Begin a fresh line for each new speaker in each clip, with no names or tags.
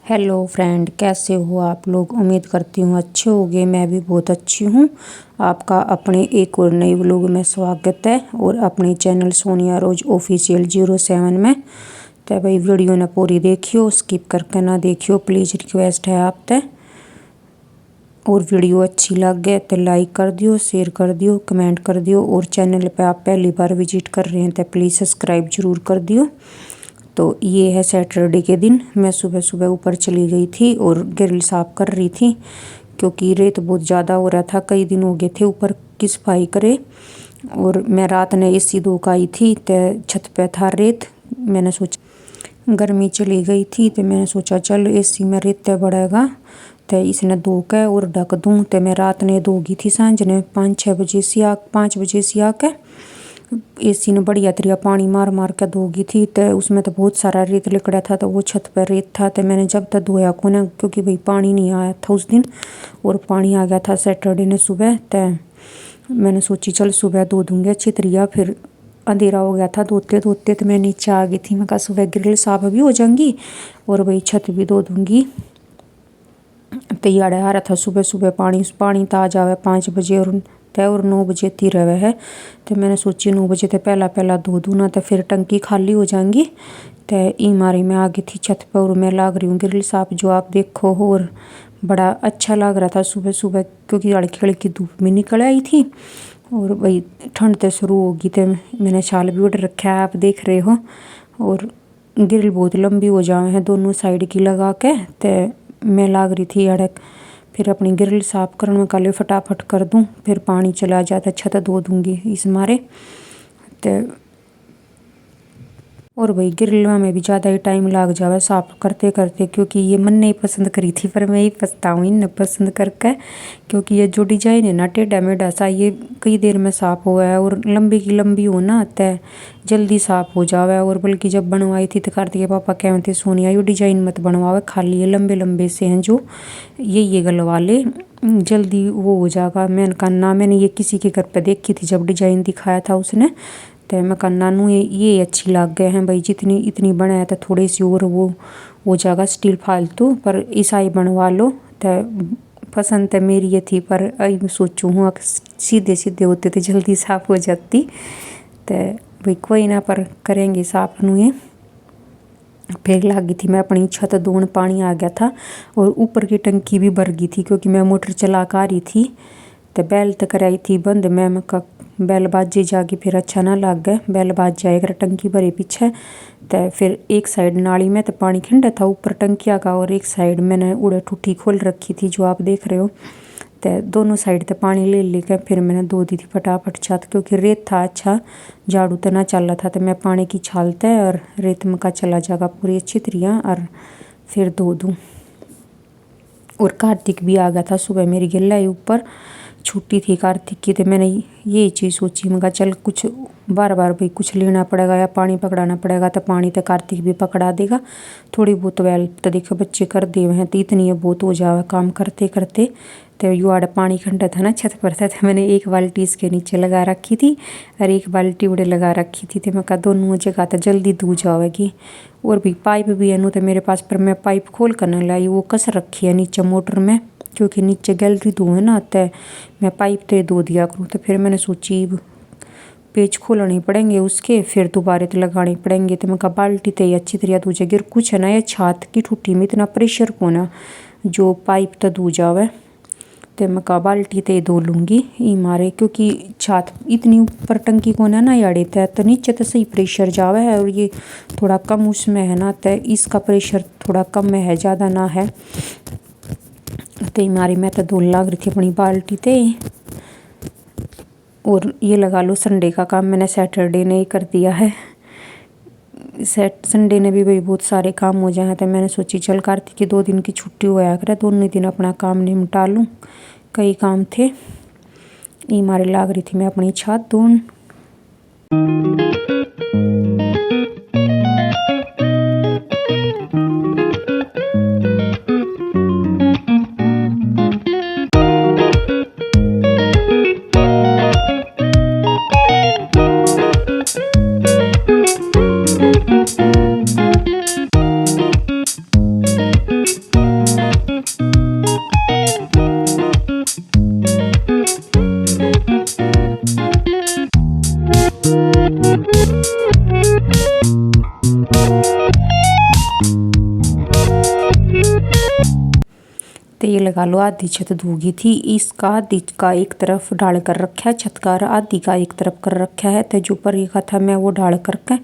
Hello friend, कैसे हो आप लोग। उम्मीद करती हूँ अच्छे होंगे। मैं भी बहुत अच्छी हूँ। आपका अपने एक और नई व्लॉग में स्वागत है और अपने चैनल सोनिया रोज ऑफिशियल 07 में। तो भाई वीडियो ने पूरी देखियो, स्किप करके ना देखियो, प्लीज़ रिक्वेस्ट है आप तक। और वीडियो अच्छी लगे तो लाइक कर दियो, शेयर कर दियो, कमेंट कर दियो। और चैनल पे आप पहली बार विजिट कर रहे हैं तो प्लीज़ सब्सक्राइब जरूर कर दियो। तो ये है सैटरडे के दिन। मैं सुबह सुबह ऊपर चली गई थी और ग्रिल साफ कर रही थी क्योंकि रेत बहुत ज़्यादा हो रहा था। कई दिन हो गए थे ऊपर की सफाई करे। और मैं रात ने एसी दो का आई थी तो छत पे था रेत। मैंने सोचा गर्मी चली गई थी तो मैंने सोचा चल एसी में रेत बढ़ेगा तो इसने दो के और ढक दूँ। तो मैं रात ने दोगी थी, सांझ ने 5 बजे से आके एसी ने बढ़िया तरिया पानी मार मार के धोगी थी। तो उसमें तो बहुत सारा रेत लिकड़ा था, तो वो छत पर रेत था। तो मैंने जब तक धोया को ना, क्योंकि भाई पानी नहीं आया था उस दिन और पानी आ गया था सैटरडे ने सुबह। तो मैंने सोची चल सुबह धो दूँगी अच्छी तरिया। फिर अंधेरा हो गया था धोते धोते, तो मैं नीचे आ गई थी। मैं कहा सुबह ग्रिल साफ भी हो जाएंगी और भाई छत भी धो दूँगी। तैयार आ रहा था सुबह सुबह पानी ताजा है 5 बजे और 9 बजे ती रहे है। तो मैंने सोची 9 बजे तो पहला धो दूँ ना, तो फिर टंकी खाली हो जाएंगी। तो ई मारी मैं आ गई थी छत पर और मैं लाग रही हूँ ग्रिल साफ, जो आप देखो हो। और बड़ा अच्छा लग रहा था सुबह सुबह क्योंकि हल्की हल्की धूप में निकल आई थी और भाई ठंड तो शुरू होगी। तो मैंने शाल भी ओढ़ रखा है, आप देख रहे हो। और ग्रिल बहुत लंबी हो जाए हैं दोनों साइड की लगा के। तो मैं लाग रही थी अड़क फिर अपनी ग्रिल साफ करने में काले फटाफट कर दूं, फिर पानी चला जाता छत धो दूंगी इस मारे। तो और भाई ग्रिलवा में भी ज़्यादा ही टाइम लग जावे साफ करते करते, क्योंकि ये मन नहीं पसंद करी थी पर मैं ही पछताऊँ इन पसंद करके। क्योंकि ये जो डिजाइन है ना टेढ़ा मेढ़ा सा, ये कई देर में साफ हुआ है और लंबी की लंबी हो ना तो जल्दी साफ हो जावे। और बल्कि जब बनवाई थी तो कार्तिक पापा कहते थे सोनिया ये डिजाइन मत बनवावे, खाली ये लंबे लंबे से हैं जो ये गलवा ले, जल्दी वो हो जाएगा। मैंने कहा ना, मैंने ये किसी के घर पे देखी थी जब डिजाइन दिखाया था उसने। तो मैं कहा नानू ये अच्छी लग गए हैं भाई, जितनी इतनी बनाया तो थोड़ी सी और वो हो जाएगा स्टील फालतू, पर ईसाई बनवा लो। तो पसंद तो मेरी ये थी, पर अब सोचूँ हूँ सीधे सीधे होते तो जल्दी साफ हो जाती। तो भाई कोई ना, पर करेंगे साफ नू ये। फिर लगी थी मैं अपनी छत धोने, पानी आ गया था और ऊपर की टंकी भी भर गई थी क्योंकि मैं मोटर चला कर आ रही थी। तो बैल तक कराई थी बंद। मैं का बैल बाजे जागी फिर अच्छा ना लग गए, बैल बाज जाएगा टंकी भरे पीछे। तो फिर एक साइड नाली में तो पानी खंडा था ऊपर टंकिया का, और एक साइड मैंने उड़े टूटी खोल रखी थी जो आप देख रहे हो। तो दोनों साइड तो पानी ले लेकर फिर मैंने धो दी थी फटाफट छत, क्योंकि रेत था अच्छा, झाड़ू तो ना चल रहा था। तो मैं पानी की छालते और रेत में का चला जाएगा पूरी अच्छी तरिया और फिर धो दूँ। और कार्तिक भी आ गया था सुबह, मेरी गिल्ला ऊपर छुट्टी थी कार्तिक की। तो मैंने ये चीज़ सोची, मैं चल कुछ बार बार भाई कुछ लेना पड़ेगा या पानी पकड़ाना पड़ेगा। तो पानी तो कार्तिक भी पकड़ा देगा थोड़ी बहुत। वेल तो देखो बच्चे कर दे हैं तो इतनी ये बहुत हो जावे काम करते करते। तो यू आड़ पानी खंडा था ना छत पर था, तो मैंने एक बाल्टी इसके नीचे लगा रखी थी और एक बाल्टी उड़े लगा रखी थी। तो मैं कहा दोनों जगह तो जल्दी धो जाएगी। और भी पाइप भी है नू तो मेरे पास, पर मैं पाइप खोल कर न लाई, वो कस रखी है नीचे मोटर में क्योंकि नीचे गैलरी धो है ना। तो मैं पाइप तो धो दिया करूँ। तो फिर मैंने सोची पेच खोलने पड़ेंगे उसके, फिर दोबारा तो लगाने पड़ेंगे। तो मैं कहा बाल्टी तो अच्छी तरह धो जाएगी। और कुछ है ना ये छात की ठुट्टी में इतना प्रेशर को ना जो पाइप तो धो जावे। तो मैं कहा बाल्टी तो धो लूँगी ई मारे, क्योंकि छात इतनी ऊपर टंकी को ना याड़े तो नीचे तो सही प्रेशर जावे है और ये थोड़ा कम उसमें है ना, तो इसका प्रेशर थोड़ा कम में है, ज़्यादा ना है। तो मारी मैं तो धोने लग रही थी अपनी बाल्टी ते। और ये लगा लो संडे का काम मैंने सैटरडे ने ही कर दिया है। संडे ने भी भाई बहुत सारे काम हो जाए हैं। तो मैंने सोची चल कार्तिक की 2 दिन की छुट्टी होया करे, दोनों दिन अपना काम निपटा लूँ, कई काम थे। ये मारे लाग रही थी मैं अपनी छत धोन। लगा लो आधी छत दूगी थी। इसका आधी का एक तरफ डाल कर रखा है छत का, आधी का एक तरफ कर रखा है। तो जो ऊपर का था मैं वो डाल करके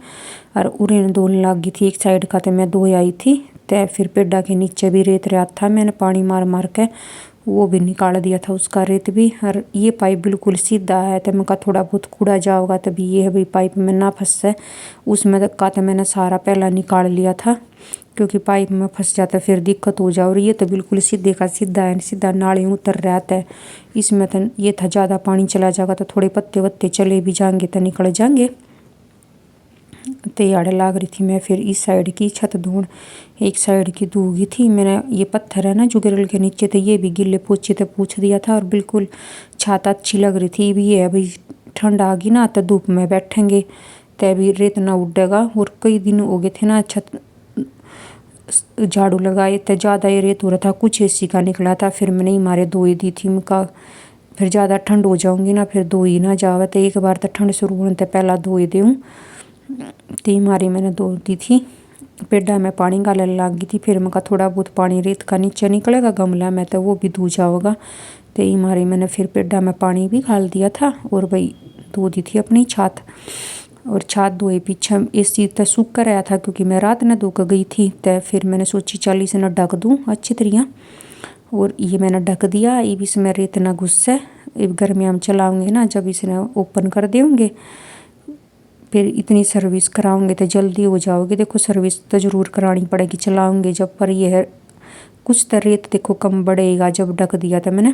और उरेन दोन लागी थी एक साइड का, तो मैं धो आई थी। तो फिर पेड़ा के नीचे भी रेत रहा था, मैंने पानी मार मार के वो भी निकाल दिया था उसका रेत भी। और ये पाइप बिल्कुल सीधा है, तो मैं का थोड़ा बहुत कूड़ा जाओगा तभी ये है भाई पाइप में ना फंस है उसमें का। तो मैंने सारा पहला निकाल लिया था क्योंकि पाइप में फंस जाता फिर दिक्कत हो जाए। और ये तो बिल्कुल सीधे का सीधा है, सीधा नाले उतर रहा था। इसमें तो ये था ज़्यादा पानी चला जाएगा तो थोड़े पत्ते वत्ते चले भी जाएंगे तो निकल जाएंगे। तैयार लाग रही थी मैं फिर इस साइड की छत धोन, एक साइड की दूगी थी मैंने। ये पत्थर है ना जो गिरल के नीचे, तो ये भी गिल्ले पोछे तो पूछ दिया था। और बिल्कुल छाता अच्छी लग रही थी। भी ये अभी ठंड आ गई ना तो धूप में बैठेंगे तो अभी रेत ना उड़ेगा। और कई दिन हो गए थे ना छत झाड़ू लगाए तो ज़्यादा ही रेत हो रहा था, कुछ एसी का निकला था। फिर मैंने ही मारे धो ही दी थी। मैं फिर ज़्यादा ठंड हो जाऊंगी ना फिर धो ही ना जावे, तो एक बार तो ठंड शुरू होने तो पहला धो ही दूँ। ती मारी मैंने धो दी थी। पेड़ा में पानी गालने लग गई थी। फिर मैं थोड़ा बहुत पानी रेत का नीचे निकलेगा गमला में तो वो भी धो जाओगा। तो ही मारी मैंने फिर पेड़ा में पानी भी गाल दिया था और भाई धो दी थी अपनी छात। और छात धोए पीछे एसी तो सूख कर आया था क्योंकि मैं रात ने धो कर गई थी। तो फिर मैंने सोची चल इसे न ढक दूँ अच्छी तरह। और ये मैंने ढक दिया। अब इसमें रेत ना घुस है। अब गर्मियाँ में चलाऊँगे ना, जब इसे ओपन कर देंगे फिर इतनी सर्विस कराओगे तो जल्दी हो जाओगे। देखो सर्विस तो ज़रूर करानी पड़ेगी चलाओगे जब, पर यह है कुछ तो रेत देखो कम बढ़ेगा जब ढक दिया था मैंने।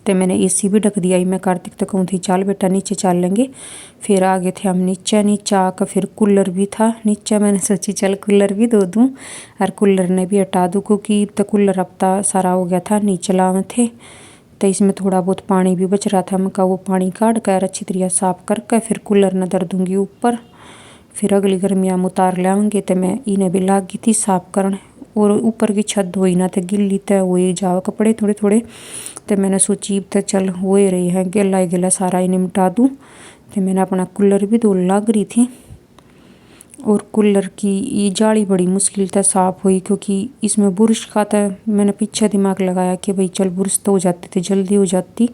तो मैंने एसी भी ढक दिया। मैं कार्तिक तो कहूँ थी चल बेटा नीचे चल लेंगे। फिर आगे थे हम नीचे आकर फिर कूलर भी था नीचे। मैंने सोची चल कूलर भी धो दूँ और कूलर ने भी हटा दूँ क्योंकि तो कूलर हफ्ता सारा हो गया था नीचे लाए थे। तो इसमें थोड़ा बहुत पानी भी बच रहा था। मैं का वो पानी काट कर अच्छी तरह साफ करके फिर कूलर न धर दूँगी ऊपर। फिर अगली गर्मियाँ में उतार लाऊंगी। तो मैं इन्हें भी लाग गई थी साफ करने। और ऊपर की छत धोई ना तो गिल्ली तो हो ही जाओ कपड़े थोड़े थोड़े। तो मैंने सोची तो चल हो ही रही है गिला गिला सारा इन्हें मिटा दूँ। तो मैंने अपना कूलर भी धो लाग रही थी। और कूलर की ये जाली बड़ी मुश्किल से साफ़ हुई क्योंकि इसमें बुरश का था। मैंने पीछे दिमाग लगाया कि भाई चल बुरश तो हो जाती थी जल्दी हो जाती।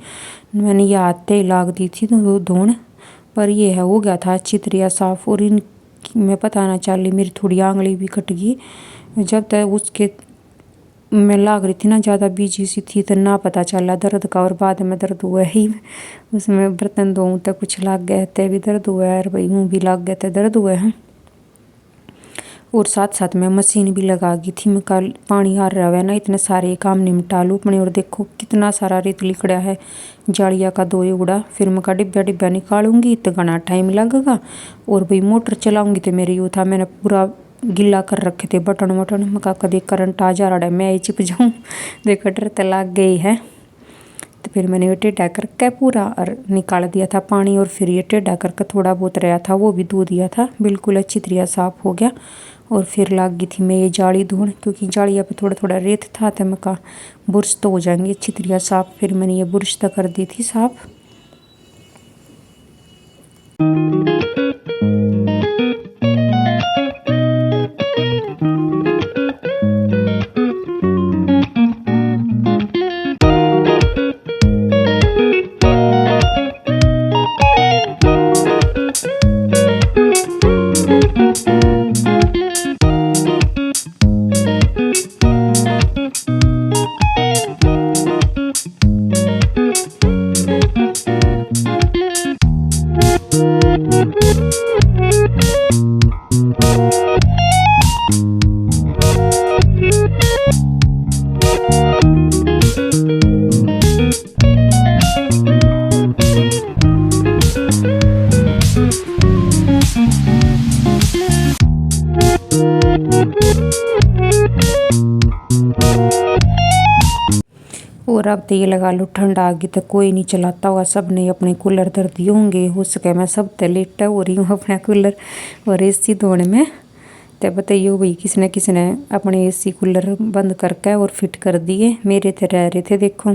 मैंने ये आते ही लाग दी थी तो धोने, पर ये है हो गया था अच्छी तरह साफ़। और इन मैं पता ना चली मेरी थोड़ी आंगली भी कट गई जब तक उसके मैं लाग रही थी ना, ज़्यादा बिजी सी थी तो ना पता चला दर्द का। और बाद में दर्द हुआ ही उसमें बर्तन धोऊँ तो कुछ लग गया तो भी दर्द हुआ है और भाई मुँह भी लग गया तो दर्द हुआ है। और साथ साथ मैं मशीन भी लगा गई थी। मैं कल पानी आ रहा है ना इतने सारे काम निपटा लूँ अपने। और देखो कितना सारा रेत लिकड़ा है जालिया का दो उड़ा। फिर मैं का डिब्बा डिब्बा निकालूंगी तो घना टाइम लगेगा। और भाई मोटर चलाऊंगी तो मेरे यूँ था मैंने पूरा गिला कर रखे थे बटन वटन। मैं का कभी करंट आ जा रहा है मैं चिप जाऊँ देखो डर तो लग गई है। तो फिर मैंने ये टेढ़ा करके पूरा और निकाल दिया था पानी। और फिर ये टेढ़ा करके थोड़ा बहुत रहा था वो भी धो दिया था, बिल्कुल अच्छी तरह साफ़ हो गया। और फिर लग गई थी मैं ये जाली धोने क्योंकि जालिया पे थोड़ा थोड़ा रेत था। तो मैं का बुरश तो हो जाएंगे अच्छी तरह साफ़। फिर मैंने ये बुरश तो कर दी थी साफ़। और अब तो ये लगा लो ठंड आ गई तो कोई नहीं चलाता होगा, सब ने अपने कूलर धर दिए होंगे। हो सके मैं सब तो लेटा हो रही हूँ अपना कूलर और एसी धोने में। तो बताइए भाई किसने अपने एसी कूलर बंद करके और फिट कर दिए। मेरे तो रह रहे थे देखो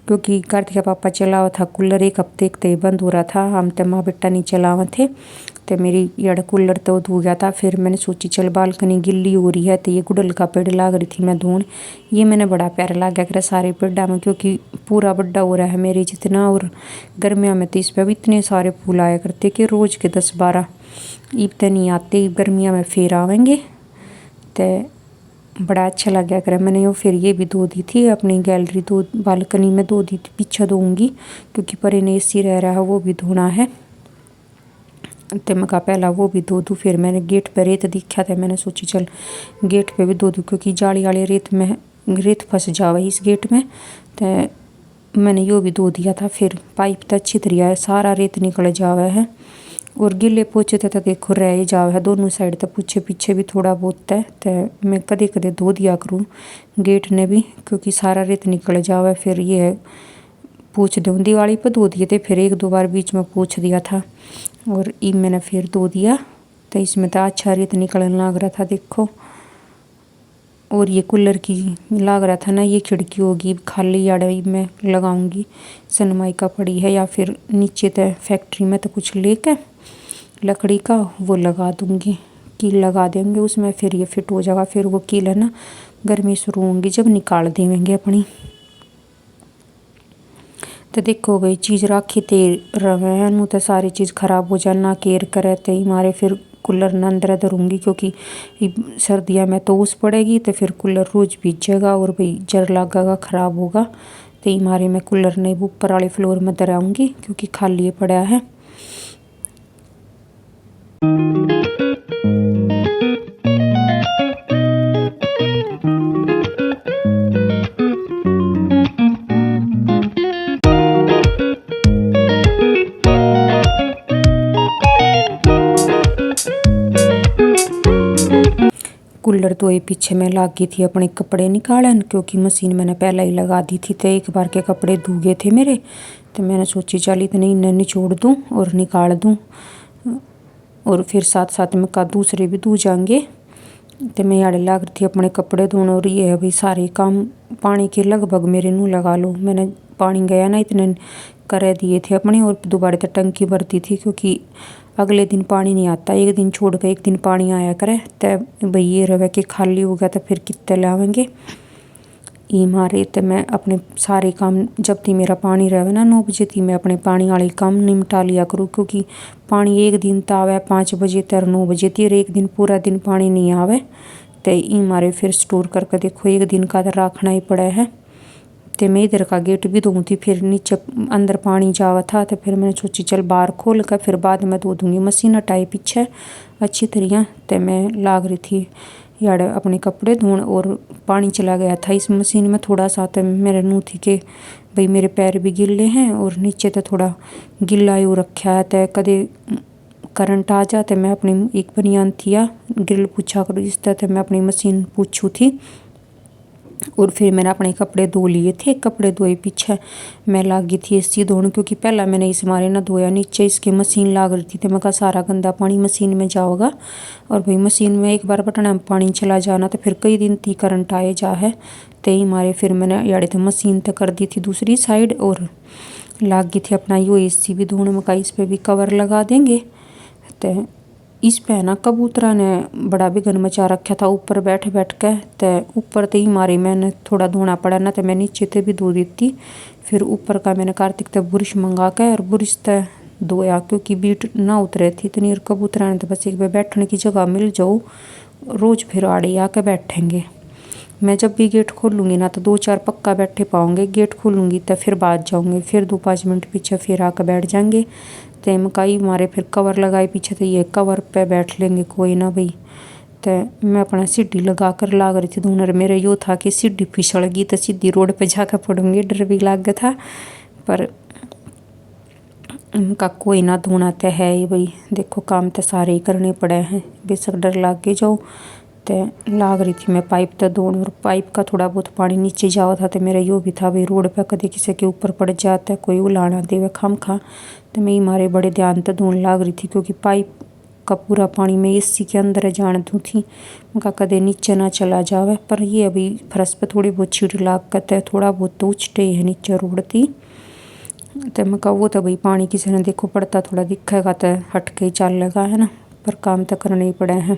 क्योंकि कार्तिक का पापा चलावा था कूलर एक हफ्ते एक तो बंद हो रहा था। हम तो माँ बेटा नहीं चलावा थे तो मेरी यार कूलर तो धो गया था। फिर मैंने सोची चल बालकनी गिल्ली हो रही है तो ये गुड़हल का पेड़ लाग रही थी मैं धोने। ये मैंने बड़ा प्यारा लग गया कर सारे पेड़ा में, क्योंकि पूरा बड़ा हो रहा है मेरे जितना। और गर्मियों में तो इस पर भी इतने सारे फूल आया करते कि रोज़ के 10-12। ईब तो नहीं आते, गर्मियों में फिर आवेंगे। तो बड़ा अच्छा लग गया करे। मैंने वो फिर ये भी धो दी थी अपनी गैलरी, दो बालकनी में धो दी थी, पीछे धोऊंगी क्योंकि परे ने एसी रह रहा है वो भी धोना है। तो मैं कहा पहला वो भी धो दूँ। फिर मैंने गेट पर रेत दिखा था, मैंने सोची चल गेट पे भी धो दूँ क्योंकि जाली वाले रेत में रेत फंस जावे इस गेट में। तो मैंने यो भी धो दिया था। फिर पाइप तो अच्छी तरह है, सारा रेत निकल जावे है। और गिले पोछे तो देखो रह ही जावे है दोनों साइड, तो पूछे पीछे भी थोड़ा बहुत है। तो मैं कदे कदे धो दिया करूँ गेट ने भी, क्योंकि सारा रेत निकल जावे। फिर ये पूछ दूँ, दिवाली पर धो दिए थे, फिर 1-2 बार बीच में पूछ दिया था और ई मैंने फिर धो दिया। तो इसमें तो अच्छा रेत निकलने लग रहा था देखो। और ये कूलर की लग रहा था ना ये खिड़की होगी खाली, याड़ी में लगाऊंगी सनमाइका पड़ी है, या फिर नीचे तो फैक्ट्री में तो कुछ लेकर लकड़ी का वो लगा दूंगी, कील लगा देंगे उसमें, फिर ये फिट हो जाएगा। फिर वो कील है ना गर्मी शुरू होंगी जब निकाल देंगे अपनी। तो देखो भाई चीज़ राखी ते रवे हैं नू तो सारी चीज़ खराब हो जाए ना केयर करे तो ही मारे फिर कूलर न अंदर धरूँगी, क्योंकि सर्दियों में तो ओस पड़ेगी तो फिर कूलर रोज भीजेगा और भाई जर लागेगा ख़राब होगा। तो ही मारे मैं कूलर नहीं ऊपर वाले फ्लोर में धराऊँगी क्योंकि खाली पड़ा है। कूलर तो ये पीछे मैं लागी थी अपने कपड़े निकालन, क्योंकि मशीन मैंने पहले ही लगा दी थी। तो एक बार के कपड़े धो गए थे मेरे, तो मैंने सोची चल इतने इन्हें निचोड़ दूँ और निकाल दूँ, और फिर साथ साथ में का दूसरे भी धो जाएंगे। तो मैं यार लाग रही थी अपने कपड़े धोने। और ये है भाई सारे काम पानी के लगभग मेरे नू लगा लो। मैंने पानी गया ना इतने कर दिए थे अपने, और दोबारा तो टंकी भरती थी क्योंकि अगले दिन पानी नहीं आता, एक दिन छोड़ कर एक दिन पानी आया करे। तो भाई ये रवे कि खाली हो गया तो फिर कितने लावेंगे ई मारे। तो मैं अपने सारे काम जब थी मेरा पानी रहे ना 9 बजे थी मैं अपने पानी वाले काम निपटा लिया करूँ, क्योंकि पानी एक दिन तो आवे 5 बजे तर 9 बजे थी, और एक दिन पूरा दिन पानी नहीं आवे। तो ई मारे फिर स्टोर करके देखो एक दिन का तो रखना ही पड़ा है। तो मैं इधर का गेट भी धोऊँ थी, फिर नीचे अंदर पानी जावा था। तो फिर मैंने सोची चल बाहर खोल कर फिर बाद में धो दूँगी। मशीन हटाई पीछे अच्छी तरह। तो मैं लाग रही थी यार अपने कपड़े धोन, और पानी चला गया था इस मशीन में थोड़ा सा। तो मेरे नू थी कि भाई मेरे पैर भी गिले हैं और नीचे तो थोड़ा गिला ही रखा है। तो कदे करंट आ जाते मैं अपनी एक बनियान थी या ग्रिल पूछा करूँ इस तरह। मैं अपनी मशीन पूछू थी और फिर मैंने अपने कपड़े धो लिए थे। कपड़े धोए पीछे मैं लागी थी एसी धोने, क्योंकि पहला मैंने इस मारे ना धोया नीचे इसके मशीन लाग रही थी। तो मैं कहा सारा गंदा पानी मशीन में जाओगा, और भाई मशीन में एक बार बटन में पानी चला जाना तो फिर कई दिन थी करंट आए जा है। तो ही मारे फिर मैंने याड़े तो मशीन तो कर दी थी दूसरी साइड, और लागी थी अपना यो एसी भी धोने में। का इस पर भी कवर लगा देंगे। तो इस पे ना कबूतरा ने बड़ा बिगन मचा रखा था ऊपर बैठ बैठ के। तो ऊपर तो ही मारी मैंने थोड़ा धोना पड़ा ना, तो मैं नीचे तो भी धो देती। फिर ऊपर का मैंने कार्तिक तक बुरश मंगा के और बुरश तो धोया, क्योंकि बीट ना उतरे थी इतनी। और कबूतरा ने तो बस एक बार बैठने की जगह मिल जाओ रोज फिर आड़े आके बैठेंगे। मैं जब भी गेट खोलूँगी ना तो 2-4 पक्का बैठे पाऊँगे। गेट खोलूँगी तो फिर बाद जाऊँगे, फिर 2-5 मिनट पीछे फिर आकर बैठ जाएंगे। तो मकाई मारे फिर कवर लगाए पीछे, तो ये कवर पे बैठ लेंगे कोई ना भाई। तो मैं अपना सीढ़ी लगा कर लाग रही थी धोने। मेरे यो था कि सीढ़ी फिसल गई तो सीधी रोड पे जाकर पड़ूंगी, डर भी लग गया था। पर उनका कोई ना धोना तो है ही भाई, देखो काम तो सारे ही करने पड़े हैं बेशक डर लाग के जाओ। तो लाग रही थी मैं पाइप तो धोने, और पाइप का थोड़ा बहुत पानी नीचे जाओ था। तो मेरा यो भी था भाई रोड पे कभी किसी के ऊपर पड़ जाता है कोई उलाना देवे खाम खा। तो मैं मारे बड़े ध्यान तो धोने लाग रही थी, क्योंकि पाइप का पूरा पानी में एसी के अंदर जान दूँ थी उनका कदे नीचे ना चला जावे। पर ये अभी फर्श पे थोड़ी बहुत छीट लाग करते है, थोड़ा बहुत तो उछटे है नीचे रोड थी। तो मैं कहा वो तो भाई पानी किसी ने देखो पड़ता थोड़ा दिखेगा तो हट के ही चलेगा है ना, पर काम तो करना ही पड़े हैं।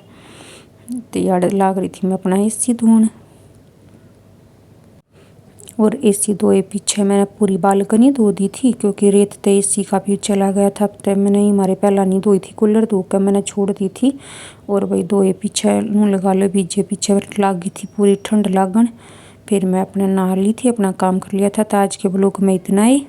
तो यार लाग रही थी मैं अपना एसी धोने, और एसी धोए पीछे मैंने पूरी बालकनी धो दी थी क्योंकि रेत तो एसी का भी चला गया था। तो मैंने हमारे पहला नहीं धोई थी, कूलर धो कर मैंने छोड़ दी थी। और भाई धोए पीछे मुँह लगा लो बीजे पीछे लाग गई थी पूरी ठंड लागन। फिर मैं अपने नहा ली थी, अपना काम कर लिया था। तो आज के ब्लॉग में इतना ही।